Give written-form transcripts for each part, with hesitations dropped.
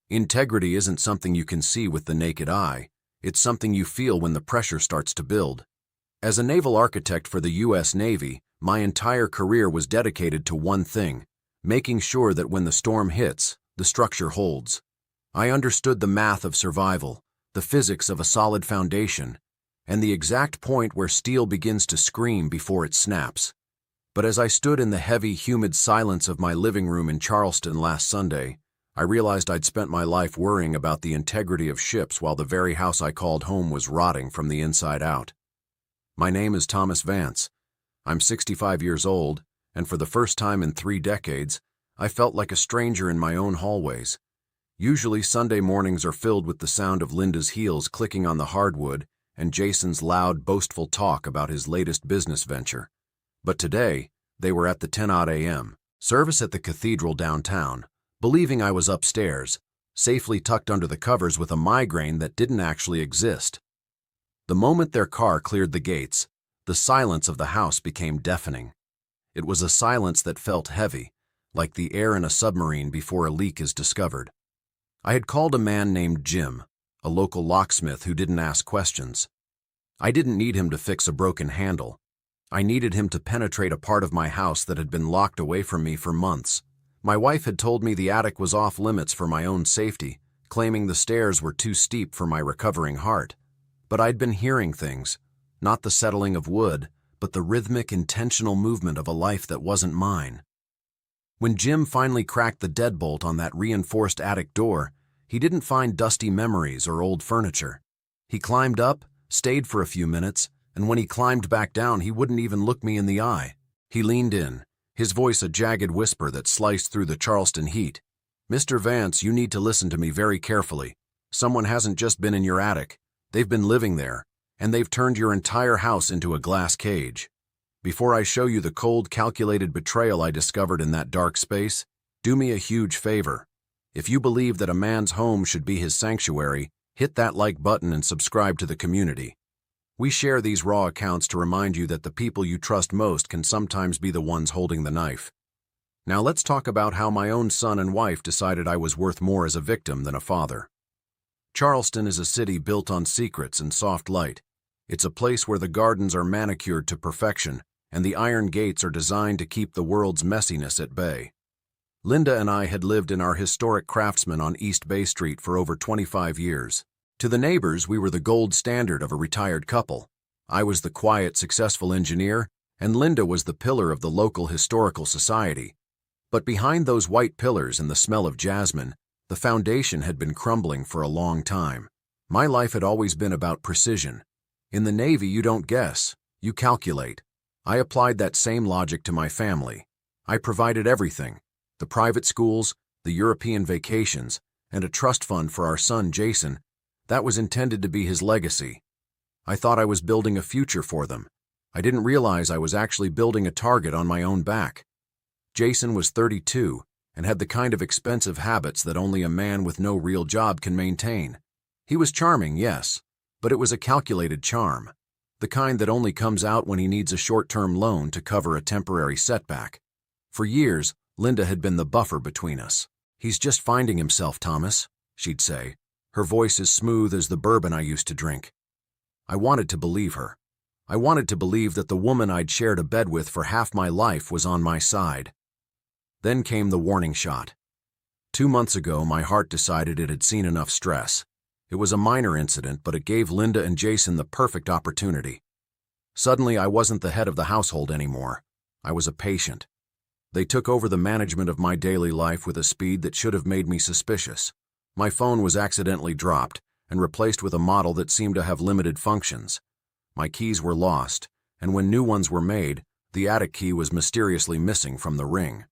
Integrity isn't something you can see with the naked eye. It's something you feel when the pressure starts to build. As a naval architect for the U.S. Navy, my entire career was dedicated to one thing: making sure that when the storm hits, the structure holds. I understood the math of survival, the physics of a solid foundation, and the exact point where steel begins to scream before it snaps. But as I stood in the heavy, humid silence of my living room in Charleston last Sunday, I realized I'd spent my life worrying about the integrity of ships while the very house I called home was rotting from the inside out. My name is Thomas Vance. I'm 65 years old, and for the first time in 3 decades, I felt like a stranger in my own hallways. Usually Sunday mornings are filled with the sound of Linda's heels clicking on the hardwood and Jason's loud, boastful talk about his latest business venture. But today, they were at the 10-odd a.m. service at the cathedral downtown, believing I was upstairs, safely tucked under the covers with a migraine that didn't actually exist. The moment their car cleared the gates, the silence of the house became deafening. It was a silence that felt heavy, like the air in a submarine before a leak is discovered. I had called a man named Jim, a local locksmith who didn't ask questions. I didn't need him to fix a broken handle. I needed him to penetrate a part of my house that had been locked away from me for months. My wife had told me the attic was off limits for my own safety, claiming the stairs were too steep for my recovering heart. But I'd been hearing things, not the settling of wood, but the rhythmic, intentional movement of a life that wasn't mine. When Jim finally cracked the deadbolt on that reinforced attic door, he didn't find dusty memories or old furniture. He climbed up, stayed for a few minutes, and when he climbed back down, he wouldn't even look me in the eye. He leaned in, his voice a jagged whisper that sliced through the Charleston heat. "Mr. Vance, you need to listen to me very carefully. Someone hasn't just been in your attic. They've been living there, and they've turned your entire house into a glass cage. Before I show you the cold, calculated betrayal I discovered in that dark space, do me a huge favor. If you believe that a man's home should be his sanctuary, hit that like button and subscribe to the community. We share these raw accounts to remind you that the people you trust most can sometimes be the ones holding the knife." Now let's talk about how my own son and wife decided I was worth more as a victim than a father. Charleston is a city built on secrets and soft light. It's a place where the gardens are manicured to perfection, and the iron gates are designed to keep the world's messiness at bay. Linda and I had lived in our historic Craftsman on East Bay Street for over 25 years. To the neighbors, we were the gold standard of a retired couple. I was the quiet, successful engineer, and Linda was the pillar of the local historical society. But behind those white pillars and the smell of jasmine, the foundation had been crumbling for a long time. My life had always been about precision. In the Navy, you don't guess, you calculate. I applied that same logic to my family. I provided everything: the private schools, the European vacations, and a trust fund for our son Jason. That was intended to be his legacy. I thought I was building a future for them. I didn't realize I was actually building a target on my own back. Jason was 32 and had the kind of expensive habits that only a man with no real job can maintain. He was charming, yes, but it was a calculated charm, the kind that only comes out when he needs a short-term loan to cover a temporary setback. For years, Linda had been the buffer between us. "He's just finding himself, Thomas," she'd say. Her voice as smooth as the bourbon I used to drink. I wanted to believe her. I wanted to believe that the woman I'd shared a bed with for half my life was on my side. Then came the warning shot. 2 months ago, my heart decided it had seen enough stress. It was a minor incident, but it gave Linda and Jason the perfect opportunity. Suddenly, I wasn't the head of the household anymore. I was a patient. They took over the management of my daily life with a speed that should have made me suspicious. My phone was accidentally dropped and replaced with a model that seemed to have limited functions. My keys were lost, and when new ones were made, the attic key was mysteriously missing from the ring.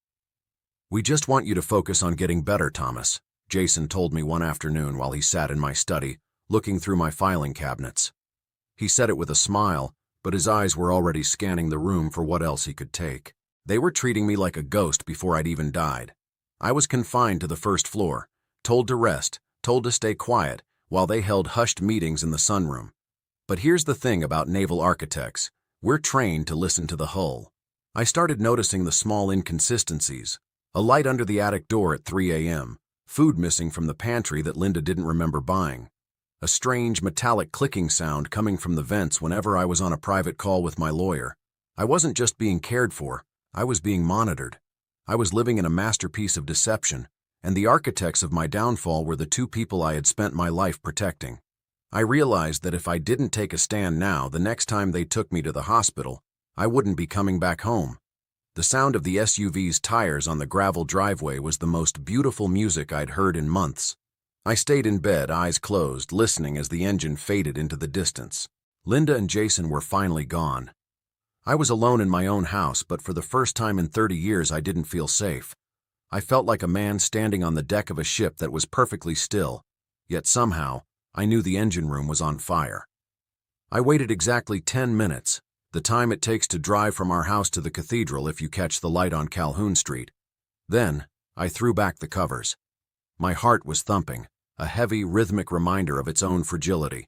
"We just want you to focus on getting better, Thomas," Jason told me one afternoon while he sat in my study, looking through my filing cabinets. He said it with a smile, but his eyes were already scanning the room for what else he could take. They were treating me like a ghost before I'd even died. I was confined to the first floor, told to rest, told to stay quiet, while they held hushed meetings in the sunroom. But here's the thing about naval architects: we're trained to listen to the hull. I started noticing the small inconsistencies: a light under the attic door at 3 a.m., food missing from the pantry that Linda didn't remember buying, a strange metallic clicking sound coming from the vents whenever I was on a private call with my lawyer. I wasn't just being cared for, I was being monitored. I was living in a masterpiece of deception, and the architects of my downfall were the two people I had spent my life protecting. I realized that if I didn't take a stand now, the next time they took me to the hospital, I wouldn't be coming back home. The sound of the SUV's tires on the gravel driveway was the most beautiful music I'd heard in months. I stayed in bed, eyes closed, listening as the engine faded into the distance. Linda and Jason were finally gone. I was alone in my own house, but for the first time in 30 years I didn't feel safe. I felt like a man standing on the deck of a ship that was perfectly still, yet somehow I knew the engine room was on fire. I waited exactly 10 minutes, the time it takes to drive from our house to the cathedral if you catch the light on Calhoun Street. Then, I threw back the covers. My heart was thumping, a heavy, rhythmic reminder of its own fragility.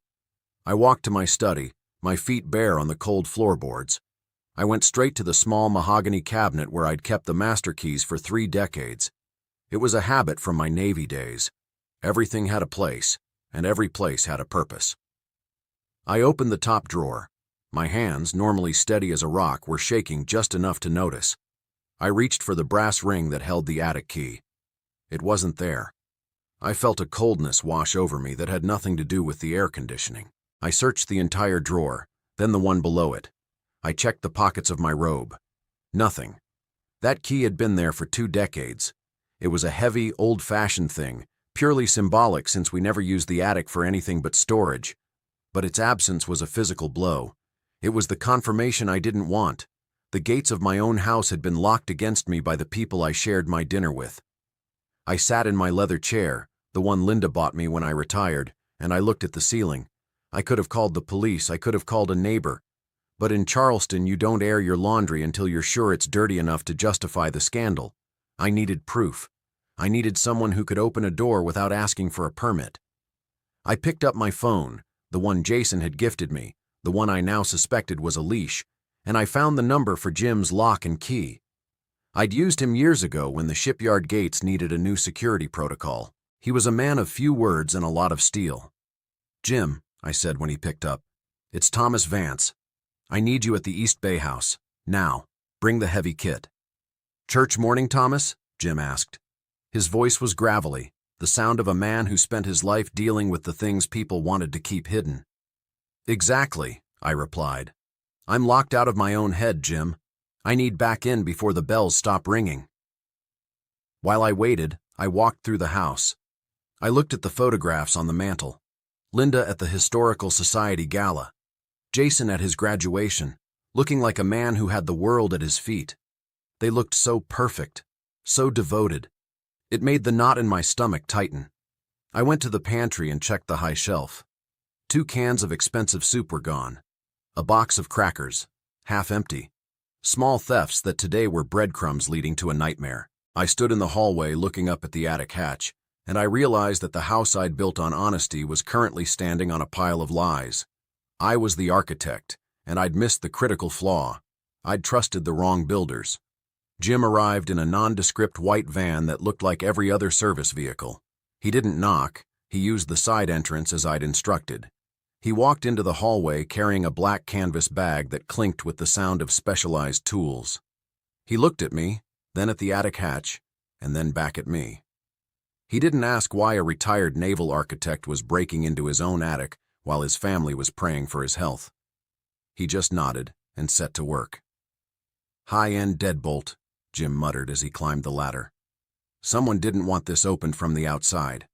I walked to my study, my feet bare on the cold floorboards. I went straight to the small mahogany cabinet where I'd kept the master keys for 3 decades. It was a habit from my Navy days. Everything had a place, and every place had a purpose. I opened the top drawer. My hands, normally steady as a rock, were shaking just enough to notice. I reached for the brass ring that held the attic key. It wasn't there. I felt a coldness wash over me that had nothing to do with the air conditioning. I searched the entire drawer, then the one below it. I checked the pockets of my robe. Nothing. That key had been there for 2 decades. It was a heavy, old-fashioned thing, purely symbolic since we never used the attic for anything but storage. But its absence was a physical blow. It was the confirmation I didn't want. The gates of my own house had been locked against me by the people I shared my dinner with. I sat in my leather chair, the one Linda bought me when I retired, and I looked at the ceiling. I could have called the police, I could have called a neighbor. But in Charleston, you don't air your laundry until you're sure it's dirty enough to justify the scandal. I needed proof. I needed someone who could open a door without asking for a permit. I picked up my phone, the one Jason had gifted me, the one I now suspected was a leash, and I found the number for Jim's lock and key. I'd used him years ago when the shipyard gates needed a new security protocol. He was a man of few words and a lot of steel. "Jim," I said when he picked up, "it's Thomas Vance. I need you at the East Bay house. Now, bring the heavy kit." "Church morning, Thomas?" Jim asked. His voice was gravelly, the sound of a man who spent his life dealing with the things people wanted to keep hidden. "Exactly," I replied. "I'm locked out of my own head, Jim. I need back in before the bells stop ringing." While I waited, I walked through the house. I looked at the photographs on the mantel. Linda at the Historical Society Gala. Jason at his graduation, looking like a man who had the world at his feet. They looked so perfect, so devoted. It made the knot in my stomach tighten. I went to the pantry and checked the high shelf. 2 cans of expensive soup were gone. A box of crackers, half empty. Small thefts that today were breadcrumbs leading to a nightmare. I stood in the hallway looking up at the attic hatch, and I realized that the house I'd built on honesty was currently standing on a pile of lies. I was the architect, and I'd missed the critical flaw. I'd trusted the wrong builders. Jim arrived in a nondescript white van that looked like every other service vehicle. He didn't knock. He used the side entrance as I'd instructed. He walked into the hallway carrying a black canvas bag that clinked with the sound of specialized tools. He looked at me, then at the attic hatch, and then back at me. He didn't ask why a retired naval architect was breaking into his own attic while his family was praying for his health. He just nodded and set to work. "High-end deadbolt," Jim muttered as he climbed the ladder. "Someone didn't want this opened from the outside."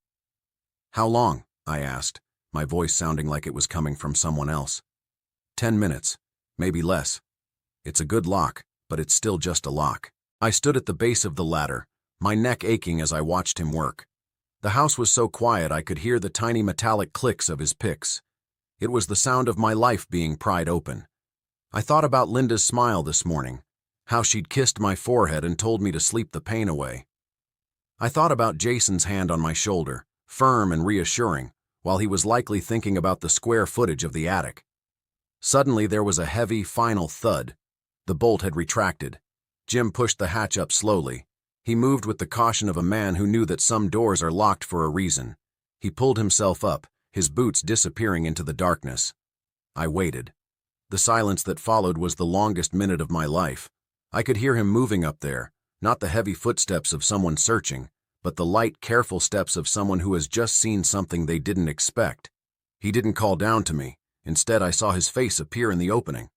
"How long?" I asked, my voice sounding like it was coming from someone else. 10 minutes, maybe less. It's a good lock, but it's still just a lock." I stood at the base of the ladder, my neck aching as I watched him work. The house was so quiet I could hear the tiny metallic clicks of his picks. It was the sound of my life being pried open. I thought about Linda's smile this morning, how she'd kissed my forehead and told me to sleep the pain away. I thought about Jason's hand on my shoulder, firm and reassuring, while he was likely thinking about the square footage of the attic. Suddenly there was a heavy, final thud. The bolt had retracted. Jim pushed the hatch up slowly. He moved with the caution of a man who knew that some doors are locked for a reason. He pulled himself up, his boots disappearing into the darkness. I waited. The silence that followed was the longest minute of my life. I could hear him moving up there, not the heavy footsteps of someone searching, but the light, careful steps of someone who has just seen something they didn't expect. He didn't call down to me. Instead, I saw his face appear in the opening.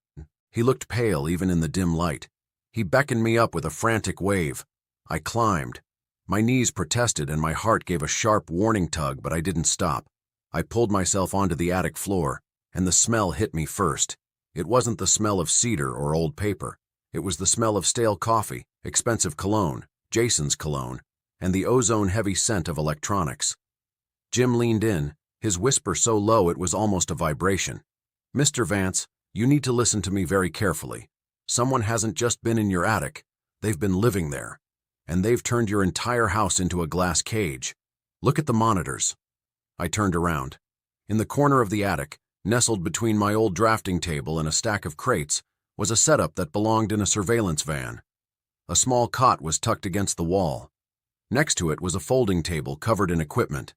He looked pale even in the dim light. He beckoned me up with a frantic wave. I climbed. My knees protested and my heart gave a sharp warning tug, but I didn't stop. I pulled myself onto the attic floor, and the smell hit me first. It wasn't the smell of cedar or old paper. It was the smell of stale coffee, expensive cologne, Jason's cologne, and the ozone-heavy scent of electronics. Jim leaned in, his whisper so low it was almost a vibration. "Mr. Vance, you need to listen to me very carefully. Someone hasn't just been in your attic. They've been living there. And they've turned your entire house into a glass cage. Look at the monitors." I turned around. In the corner of the attic, nestled between my old drafting table and a stack of crates, was a setup that belonged in a surveillance van. A small cot was tucked against the wall. Next to it was a folding table covered in equipment.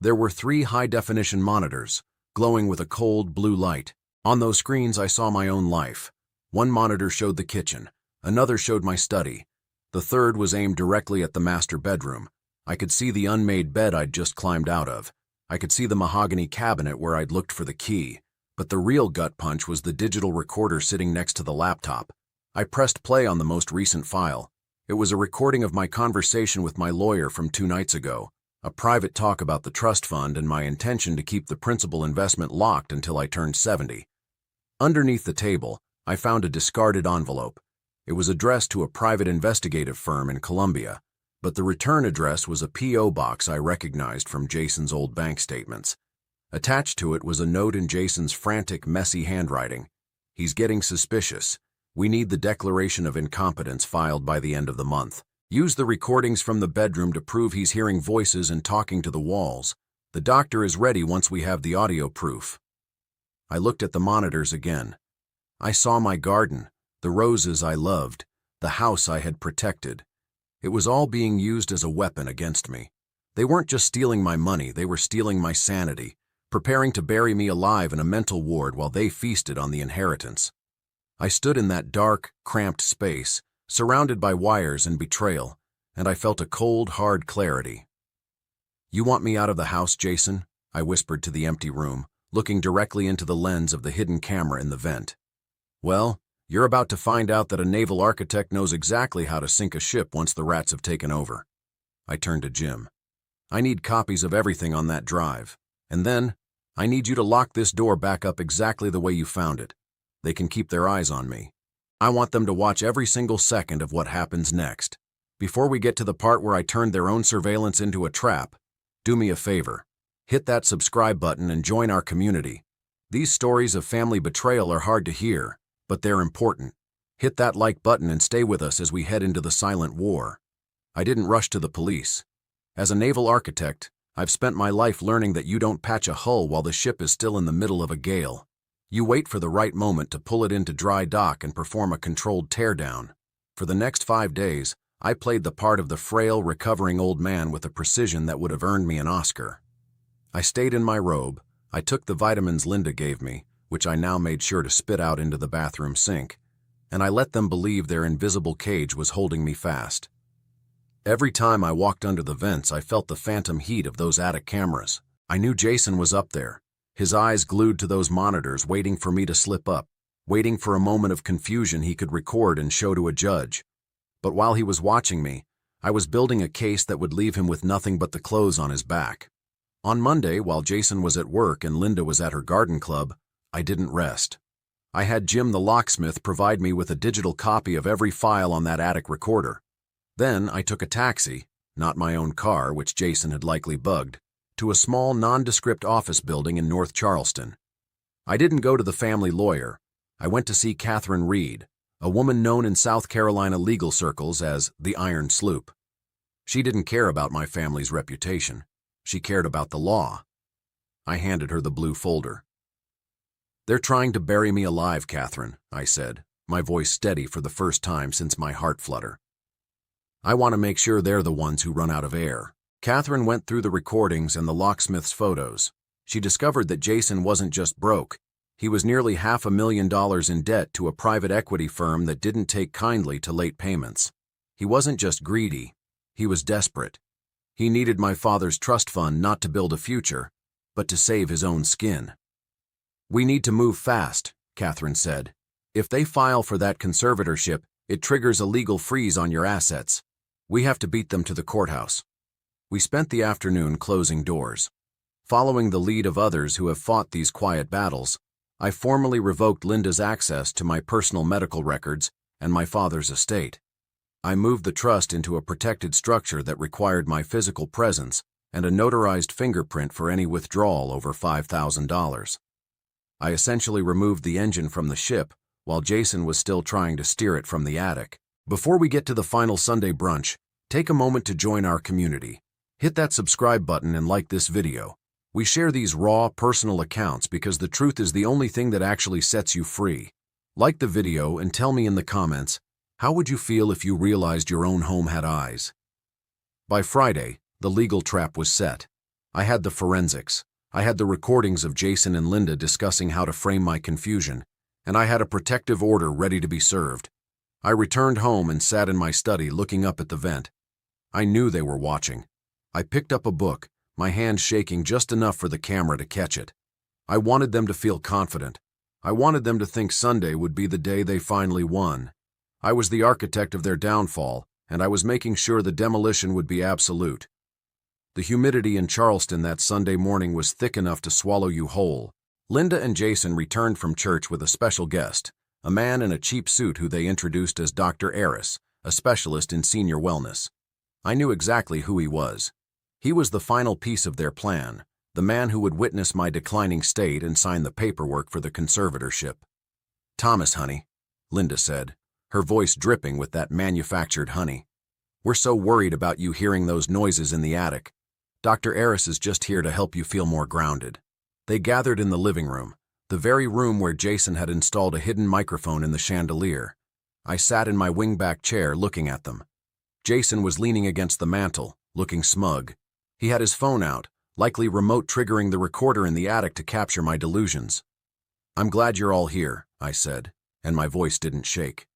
There were 3 high-definition monitors, glowing with a cold blue light. On those screens I saw my own life. One monitor showed the kitchen, another showed my study. The third was aimed directly at the master bedroom. I could see the unmade bed I'd just climbed out of. I could see the mahogany cabinet where I'd looked for the key. But the real gut punch was the digital recorder sitting next to the laptop. I pressed play on the most recent file. It was a recording of my conversation with my lawyer from 2 nights ago, a private talk about the trust fund and my intention to keep the principal investment locked until I turned 70. Underneath the table, I found a discarded envelope. It was addressed to a private investigative firm in Colombia, but the return address was a P.O. box I recognized from Jason's old bank statements. Attached to it was a note in Jason's frantic, messy handwriting. "He's getting suspicious. We need the declaration of incompetence filed by the end of the month. Use the recordings from the bedroom to prove he's hearing voices and talking to the walls. The doctor is ready once we have the audio proof." I looked at the monitors again. I saw my garden, the roses I loved, the house I had protected. It was all being used as a weapon against me. They weren't just stealing my money, they were stealing my sanity, preparing to bury me alive in a mental ward while they feasted on the inheritance. I stood in that dark, cramped space, surrounded by wires and betrayal, and I felt a cold, hard clarity. "You want me out of the house, Jason?" I whispered to the empty room, looking directly into the lens of the hidden camera in the vent. "Well, you're about to find out that a naval architect knows exactly how to sink a ship once the rats have taken over." I turned to Jim. "I need copies of everything on that drive. And then, I need you to lock this door back up exactly the way you found it. They can keep their eyes on me. I want them to watch every single second of what happens next. Before we get to the part where I turned their own surveillance into a trap, do me a favor. Hit that subscribe button and join our community. These stories of family betrayal are hard to hear, but they're important. Hit that like button and stay with us as we head into the silent war." I didn't rush to the police. As a naval architect, I've spent my life learning that you don't patch a hull while the ship is still in the middle of a gale. You wait for the right moment to pull it into dry dock and perform a controlled teardown. For the next 5 days, I played the part of the frail, recovering old man with a precision that would have earned me an Oscar. I stayed in my robe, I took the vitamins Linda gave me, which I now made sure to spit out into the bathroom sink, and I let them believe their invisible cage was holding me fast. Every time I walked under the vents, I felt the phantom heat of those attic cameras. I knew Jason was up there, his eyes glued to those monitors, waiting for me to slip up, waiting for a moment of confusion he could record and show to a judge. But while he was watching me, I was building a case that would leave him with nothing but the clothes on his back. On Monday, while Jason was at work and Linda was at her garden club, I didn't rest. I had Jim the locksmith provide me with a digital copy of every file on that attic recorder. Then I took a taxi, not my own car, which Jason had likely bugged, to a small, nondescript office building in North Charleston. I didn't go to the family lawyer. I went to see Catherine Reed, a woman known in South Carolina legal circles as the Iron Sloop. She didn't care about my family's reputation. She cared about the law. I handed her the blue folder. "They're trying to bury me alive, Catherine," I said, my voice steady for the first time since my heart flutter. I want to make sure they're the ones who run out of air. Catherine went through the recordings and the locksmith's photos. She discovered that Jason wasn't just broke. He was nearly $500,000 in debt to a private equity firm that didn't take kindly to late payments. He wasn't just greedy. He was desperate. He needed my father's trust fund not to build a future, but to save his own skin. "We need to move fast," Catherine said. "If they file for that conservatorship, it triggers a legal freeze on your assets. We have to beat them to the courthouse." We spent the afternoon closing doors. Following the lead of others who have fought these quiet battles, I formally revoked Linda's access to my personal medical records and my father's estate. I moved the trust into a protected structure that required my physical presence and a notarized fingerprint for any withdrawal over $5,000. I essentially removed the engine from the ship while Jason was still trying to steer it from the attic. Before we get to the final Sunday brunch, take a moment to join our community. Hit that subscribe button and like this video. We share these raw, personal accounts because the truth is the only thing that actually sets you free. Like the video and tell me in the comments, how would you feel if you realized your own home had eyes? By Friday, the legal trap was set. I had the forensics. I had the recordings of Jason and Linda discussing how to frame my confusion, and I had a protective order ready to be served. I returned home and sat in my study looking up at the vent. I knew they were watching. I picked up a book, my hand shaking just enough for the camera to catch it. I wanted them to feel confident. I wanted them to think Sunday would be the day they finally won. I was the architect of their downfall, and I was making sure the demolition would be absolute. The humidity in Charleston that Sunday morning was thick enough to swallow you whole. Linda and Jason returned from church with a special guest, a man in a cheap suit who they introduced as Dr. Eris, a specialist in senior wellness. I knew exactly who he was. He was the final piece of their plan, the man who would witness my declining state and sign the paperwork for the conservatorship. "Thomas, honey," Linda said, her voice dripping with that manufactured honey. "We're so worried about you hearing those noises in the attic. Dr. Eris is just here to help you feel more grounded." They gathered in the living room, the very room where Jason had installed a hidden microphone in the chandelier. I sat in my wingback chair looking at them. Jason was leaning against the mantel, looking smug. He had his phone out, likely remote triggering the recorder in the attic to capture my delusions. "I'm glad you're all here," I said, and my voice didn't shake.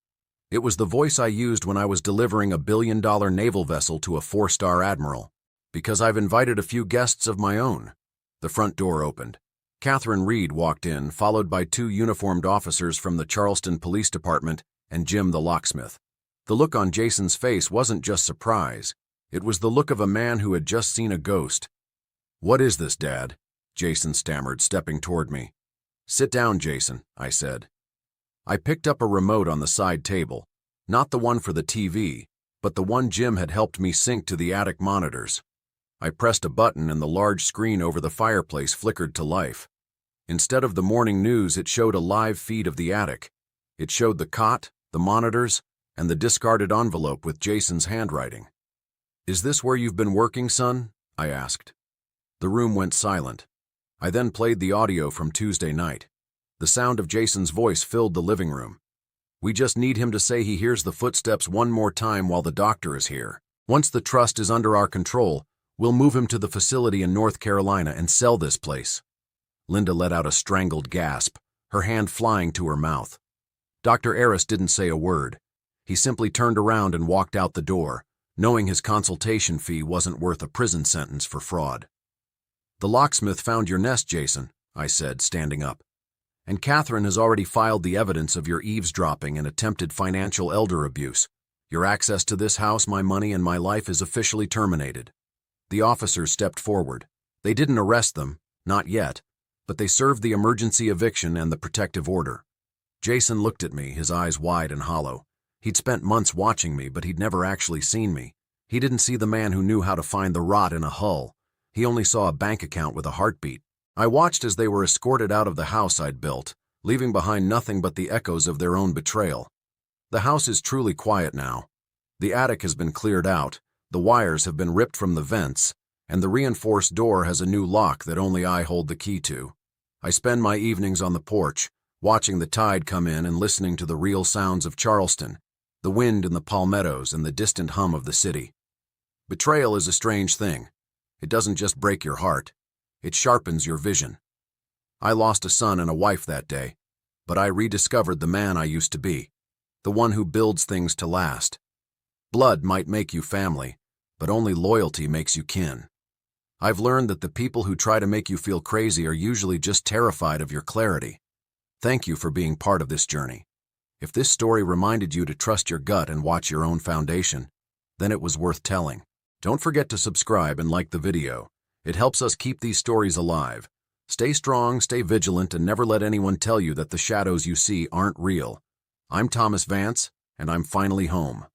It was the voice I used when I was delivering a billion-dollar naval vessel to a 4-star admiral. Because I've invited a few guests of my own. The front door opened. Catherine Reed walked in, followed by 2 uniformed officers from the Charleston Police Department and Jim the locksmith. The look on Jason's face wasn't just surprise. It was the look of a man who had just seen a ghost. "What is this, Dad?" Jason stammered, stepping toward me. "Sit down, Jason," I said. I picked up a remote on the side table, not the one for the TV, but the one Jim had helped me sync to the attic monitors. I pressed a button and the large screen over the fireplace flickered to life. Instead of the morning news, it showed a live feed of the attic. It showed the cot, the monitors, and the discarded envelope with Jason's handwriting. "Is this where you've been working, son?" I asked. The room went silent. I then played the audio from Tuesday night. The sound of Jason's voice filled the living room. "We just need him to say he hears the footsteps one more time while the doctor is here. Once the trust is under our control, we'll move him to the facility in North Carolina and sell this place." Linda let out a strangled gasp, her hand flying to her mouth. Dr. Eris didn't say a word. He simply turned around and walked out the door, knowing his consultation fee wasn't worth a prison sentence for fraud. "The locksmith found your nest, Jason," I said, standing up. "And Catherine has already filed the evidence of your eavesdropping and attempted financial elder abuse. Your access to this house, my money, and my life is officially terminated." The officers stepped forward. They didn't arrest them, not yet, but they served the emergency eviction and the protective order. Jason looked at me, his eyes wide and hollow. He'd spent months watching me, but he'd never actually seen me. He didn't see the man who knew how to find the rot in a hull. He only saw a bank account with a heartbeat. I watched as they were escorted out of the house I'd built, leaving behind nothing but the echoes of their own betrayal. The house is truly quiet now. The attic has been cleared out, the wires have been ripped from the vents, and the reinforced door has a new lock that only I hold the key to. I spend my evenings on the porch, watching the tide come in and listening to the real sounds of Charleston, the wind in the palmettos and the distant hum of the city. Betrayal is a strange thing. It doesn't just break your heart, it sharpens your vision. I lost a son and a wife that day, but I rediscovered the man I used to be, the one who builds things to last. Blood might make you family, but only loyalty makes you kin. I've learned that the people who try to make you feel crazy are usually just terrified of your clarity. Thank you for being part of this journey. If this story reminded you to trust your gut and watch your own foundation, then it was worth telling. Don't forget to subscribe and like the video. It helps us keep these stories alive. Stay strong, stay vigilant, and never let anyone tell you that the shadows you see aren't real. I'm Thomas Vance, and I'm finally home.